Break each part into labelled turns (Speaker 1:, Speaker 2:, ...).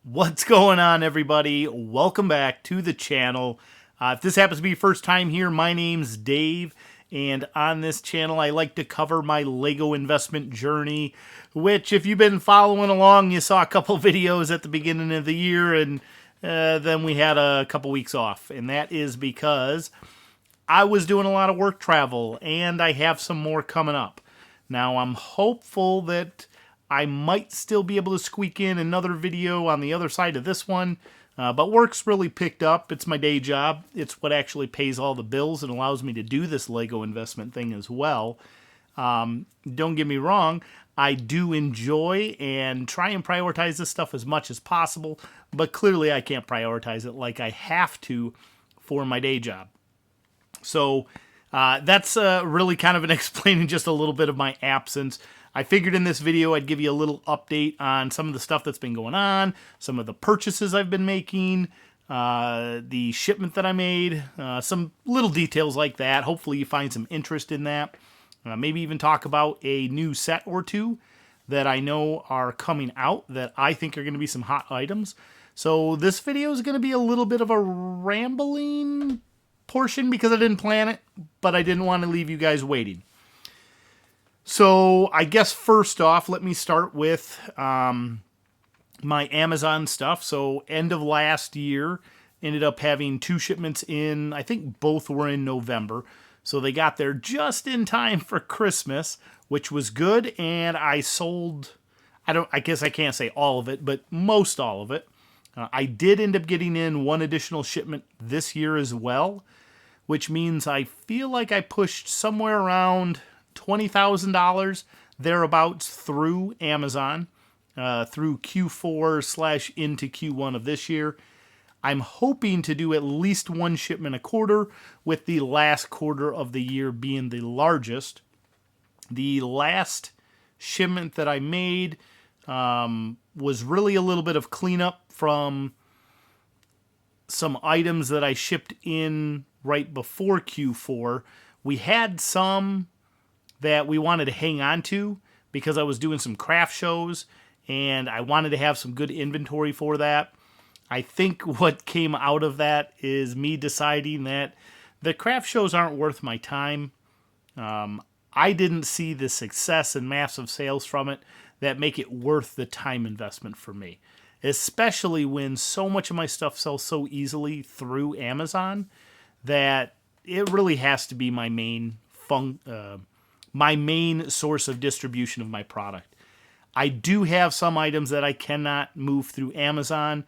Speaker 1: What's going on, everybody? Welcome back to the channel. If this happens to be your first time here, my name's Dave, and on this channel I like to cover my Lego investment journey, which if you've been following along, you saw a couple videos at the beginning of the year, and then we had a couple weeks off, and that is because I was doing a lot of work travel, and I have some more coming up. Now, I'm hopeful that I might still be able to squeak in another video on the other side of this one, but work's really picked up. It's my day job. It's what actually pays all the bills and allows me to do this Lego investment thing as well. Don't get me wrong, I do enjoy and try and prioritize this stuff as much as possible, but clearly I can't prioritize it like I have to for my day job. So that's really kind of an explaining just a little bit of my absence. I figured in this video I'd give you a little update on some of the stuff that's been going on, some of the purchases I've been making, the shipment that I made, some little details like that. Hopefully you find some interest in that. Maybe even talk about a new set or two that I know are coming out that I think are going to be some hot items. So this video is going to be a little bit of a rambling portion because I didn't plan it, but I didn't want to leave you guys waiting. So I guess first off, let me start with my Amazon stuff. So end of last year, ended up having 2 shipments in. I think both were in November. So they got there just in time for Christmas, which was good. And I sold, I guess I can't say all of it, but most all of it. I did end up getting in 1 additional shipment this year as well, which means I feel like I pushed somewhere around $20,000 thereabouts through Amazon, through Q4 / into Q1 of this year. I'm hoping to do at least 1 shipment a quarter, with the last quarter of the year being the largest. The last shipment that I made was really a little bit of cleanup from some items that I shipped in right before Q4. We had some that we wanted to hang on to because I was doing some craft shows and I wanted to have some good inventory for that. I think what came out of that is me deciding that the craft shows aren't worth my time. I didn't see the success and massive sales from it that make it worth the time investment for me, especially when so much of my stuff sells so easily through Amazon that it really has to be my main source of distribution of my product. I do have some items that I cannot move through Amazon.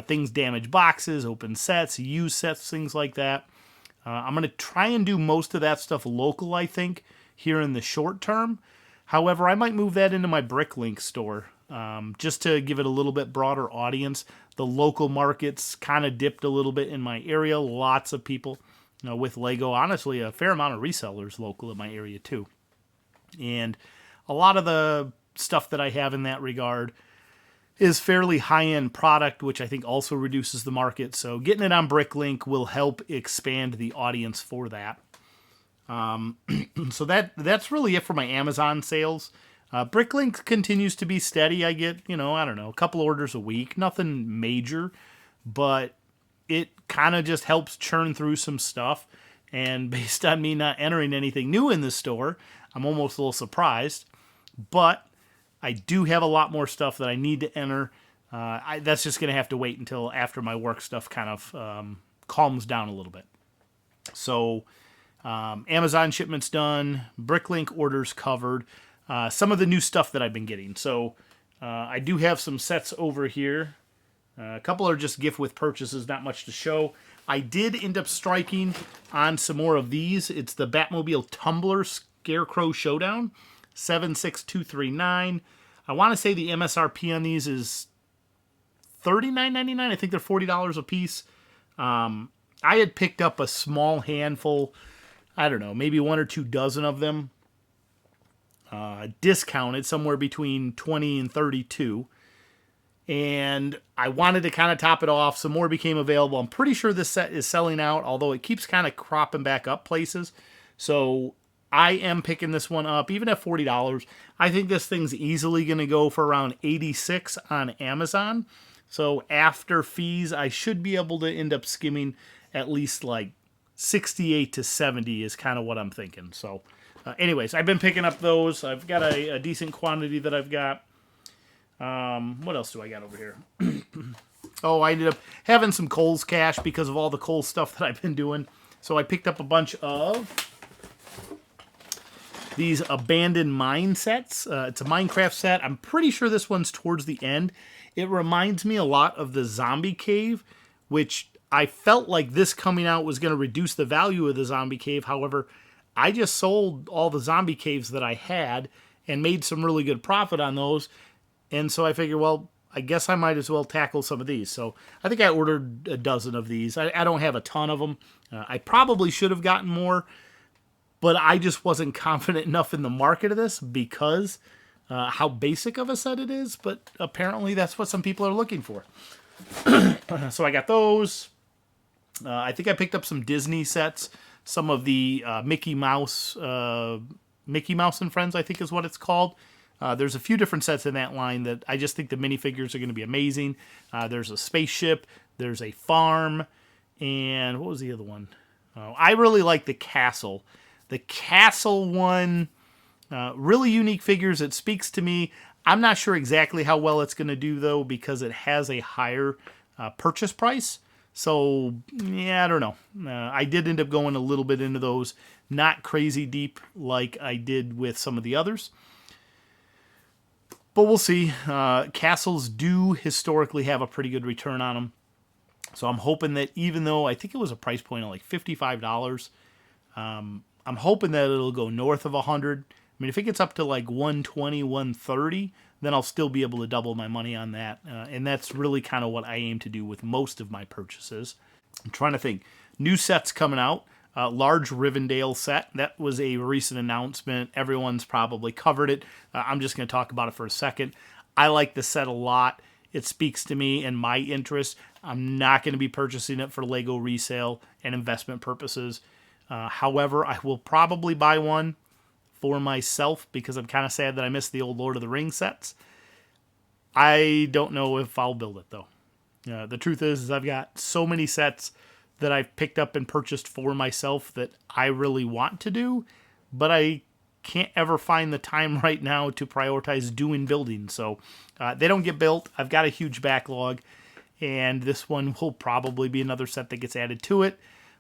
Speaker 1: Things damaged boxes, open sets, used sets, things like that. I'm going to try and do most of that stuff local, I think, here in the short term. However, I might move that into my Bricklink store just to give it a little bit broader audience. The local markets kind of dipped a little bit in my area. Lots of people with Lego. Honestly, a fair amount of resellers local in my area too. And a lot of the stuff that I have in that regard is fairly high-end product, which I think also reduces the market. So getting it on Bricklink will help expand the audience for that. So that's really it for my Amazon sales. Bricklink continues to be steady. I get, I don't know, a couple orders a week. Nothing major, but it kind of just helps churn through some stuff. And based on me not entering anything new in the store, I'm almost a little surprised. But I do have a lot more stuff that I need to enter. That's just going to have to wait until after my work stuff kind of calms down a little bit. So Amazon shipments done, Bricklink orders covered, some of the new stuff that I've been getting. So I do have some sets over here. A couple are just gift with purchases, not much to show. I did end up striking on some more of these. It's the Batmobile Tumbler Scarecrow Showdown, 76239. I want to say the MSRP on these is $39.99. I think they're $40 a piece. I had picked up a small handful, I don't know, maybe 1 or 2 dozen of them, discounted somewhere between 20 and 32. And I wanted to kind of top it off. Some more became available. I'm pretty sure this set is selling out, although it keeps kind of cropping back up places. So I am picking this one up, even at $40. I think this thing's easily going to go for around $86 on Amazon. So after fees, I should be able to end up skimming at least like 68 to 70 is kind of what I'm thinking. So anyways, I've been picking up those. I've got a decent quantity that I've got. What else do I got over here? Oh, I ended up having some Kohl's cash because of all the Kohl's stuff that I've been doing. So I picked up a bunch of these abandoned mine sets. It's a Minecraft set. I'm pretty sure this one's towards the end. It reminds me a lot of the zombie cave, which I felt like this coming out was going to reduce the value of the zombie cave. However, I just sold all the zombie caves that I had and made some really good profit on those. And so I figured, well, I guess I might as well tackle some of these. So I think I ordered a dozen of these. I don't have a ton of them. I probably should have gotten more, but I just wasn't confident enough in the market of this because how basic of a set it is. But apparently that's what some people are looking for. So I got those. I think I picked up some Disney sets. Some of the Mickey Mouse and Friends, I think is what it's called. There's a few different sets in that line that I just think the minifigures are going to be amazing. There's a spaceship, there's a farm, and what was the other one? I really like the castle. The castle one, really unique figures. It speaks to me. I'm not sure exactly how well it's going to do, though, because it has a higher purchase price. So, yeah, I don't know. I did end up going a little bit into those. Not crazy deep like I did with some of the others. But we'll see. Castles do historically have a pretty good return on them. So I'm hoping that even though I think it was a price point of like $55, I'm hoping that it'll go north of 100. I mean, if it gets up to like 120, 130, then I'll still be able to double my money on that. And that's really kind of what I aim to do with most of my purchases. I'm trying to think. New sets coming out. Large Rivendell set. That was a recent announcement. Everyone's probably covered it. I'm just going to talk about it for a second. I like the set a lot. It speaks to me and my interest. I'm not going to be purchasing it for Lego resale and investment purposes. However, I will probably buy one for myself because I'm kind of sad that I missed the old Lord of the Rings sets. I don't know if I'll build it, though. The truth is I've got so many sets that I've picked up and purchased for myself that I really want to do, but I can't ever find the time right now to prioritize doing building. So they don't get built. I've got a huge backlog, and this one will probably be another set that gets added to it.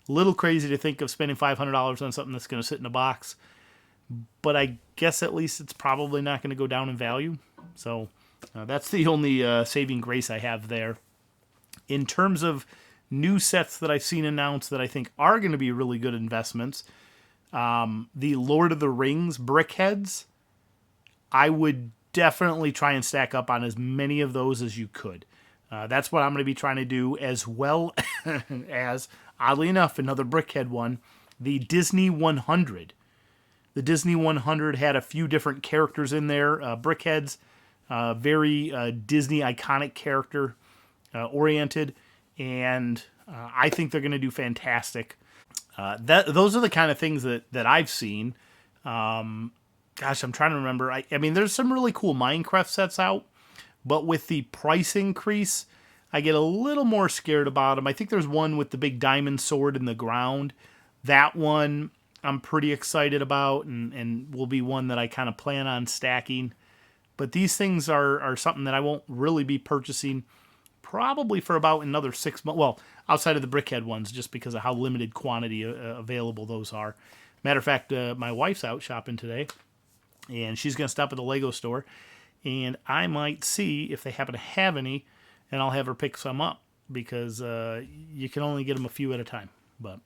Speaker 1: A little crazy to think of spending $500 on something that's going to sit in a box, but I guess at least it's probably not going to go down in value. So that's the only saving grace I have there. In terms of new sets that I've seen announced that I think are going to be really good investments, the Lord of the Rings BrickHeads, I would definitely try and stack up on as many of those as you could. That's what I'm going to be trying to do, as well as, oddly enough, another BrickHead one, the Disney 100. The Disney 100 had a few different characters in there. BrickHeads, very Disney iconic character oriented, and I think they're going to do fantastic. Those are the kind of things that I've seen. Gosh, I'm trying to remember. I mean, there's some really cool Minecraft sets out, but with the price increase, I get a little more scared about them. I think there's one with the big diamond sword in the ground. That one I'm pretty excited about, and will be one that I kind of plan on stacking. But these things are something that I won't really be purchasing probably for about another 6 months. Well, outside of the BrickHead ones, just because of how limited quantity available those are. Matter of fact, my wife's out shopping today, and she's going to stop at the Lego store, and I might see if they happen to have any, and I'll have her pick some up, because you can only get them a few at a time. But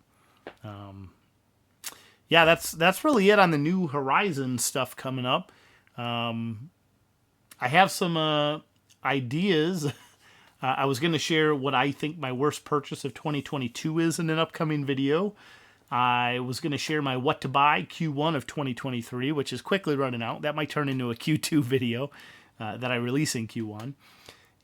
Speaker 1: yeah, that's really it on the New Horizons stuff coming up. I have some ideas. I was going to share what I think my worst purchase of 2022 is in an upcoming video. I was going to share my what to buy Q1 of 2023, which is quickly running out. That might turn into a Q2 video that I release in Q1.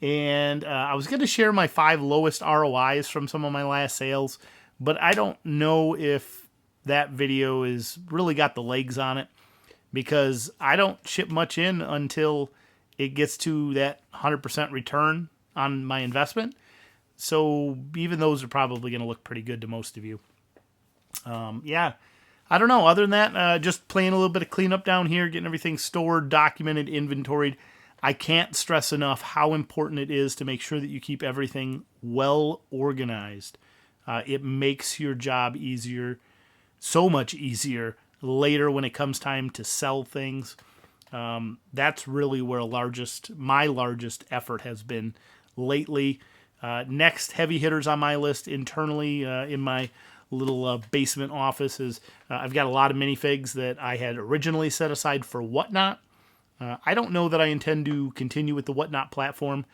Speaker 1: And I was going to share my 5 lowest ROIs from some of my last sales, but I don't know if that video is really got the legs on it, because I don't ship much in until it gets to that 100% return on my investment. So even those are probably going to look pretty good to most of you. Yeah, I don't know. Other than that, just playing a little bit of cleanup down here, getting everything stored, documented, inventoried. I can't stress enough how important it is to make sure that you keep everything well organized. It makes your job easier, so much easier later when it comes time to sell things. That's really where my largest effort has been lately. Next heavy hitters on my list internally in my little basement office is I've got a lot of minifigs that I had originally set aside for Whatnot. I don't know that I intend to continue with the Whatnot platform,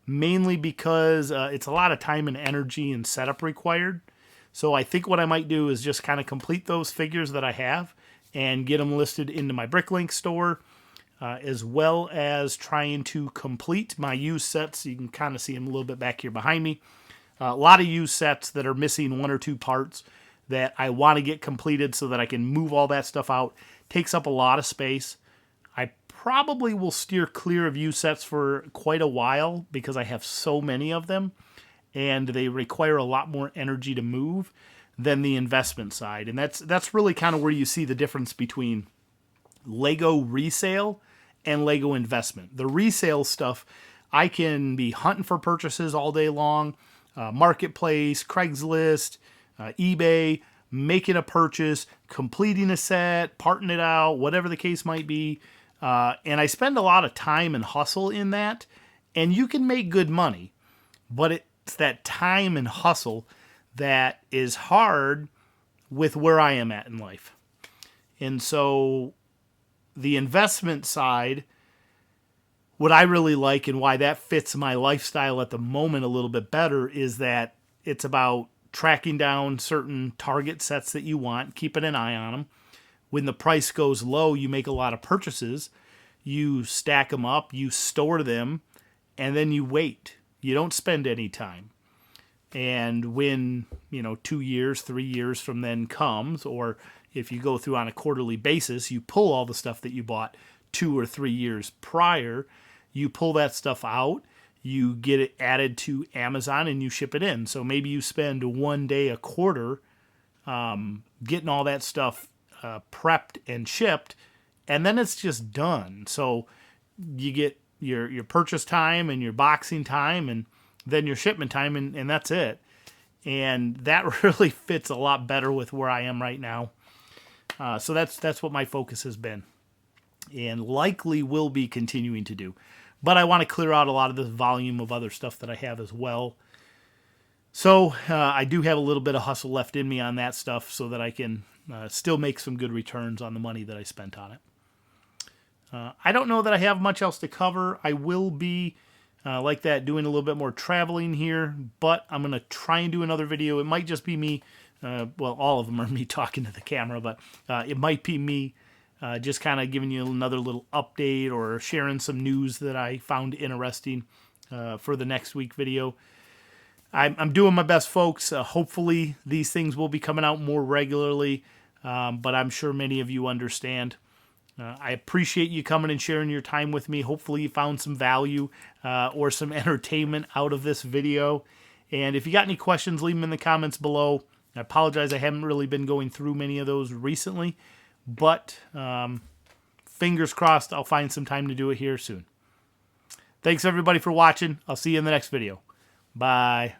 Speaker 1: mainly because it's a lot of time and energy and setup required. So I think what I might do is just kind of complete those figures that I have and get them listed into my Bricklink store, as well as trying to complete my used sets. You can kind of see them a little bit back here behind me. A lot of used sets that are missing one or two parts that I want to get completed so that I can move all that stuff out. Takes up a lot of space. I probably will steer clear of used sets for quite a while because I have so many of them, and they require a lot more energy to move than the investment side. And that's really kind of where you see the difference between Lego resale and Lego investment. The resale stuff, I can be hunting for purchases all day long. Marketplace, Craigslist, eBay, making a purchase, completing a set, parting it out, whatever the case might be. And I spend a lot of time and hustle in that. And you can make good money, but it's that time and hustle that is hard with where I am at in life. And so the investment side, what I really like and why that fits my lifestyle at the moment a little bit better is that it's about tracking down certain target sets that you want, keeping an eye on them. When the price goes low, you make a lot of purchases. You stack them up, you store them, and then you wait. You don't spend any time. And when, 2 years, 3 years from then comes, or if you go through on a quarterly basis, you pull all the stuff that you bought 2 or 3 years prior. You pull that stuff out, you get it added to Amazon, and you ship it in. So maybe you spend 1 day a quarter getting all that stuff prepped and shipped, and then it's just done. So you get your purchase time and your boxing time and then your shipment time, and that's it. And that really fits a lot better with where I am right now. So that's what my focus has been, and likely will be continuing to do. But I want to clear out a lot of this volume of other stuff that I have as well. So I do have a little bit of hustle left in me on that stuff so that I can still make some good returns on the money that I spent on it. I don't know that I have much else to cover. I will be, like that, doing a little bit more traveling here, but I'm going to try and do another video. It might just be me. Well, all of them are me talking to the camera, but it might be me just kind of giving you another little update or sharing some news that I found interesting for the next week video. I'm doing my best, folks. Hopefully these things will be coming out more regularly, but I'm sure many of you understand. I appreciate you coming and sharing your time with me. Hopefully you found some value or some entertainment out of this video. And if you got any questions, leave them in the comments below. I apologize, I haven't really been going through many of those recently, but fingers crossed I'll find some time to do it here soon. Thanks everybody for watching. I'll see you in the next video. Bye.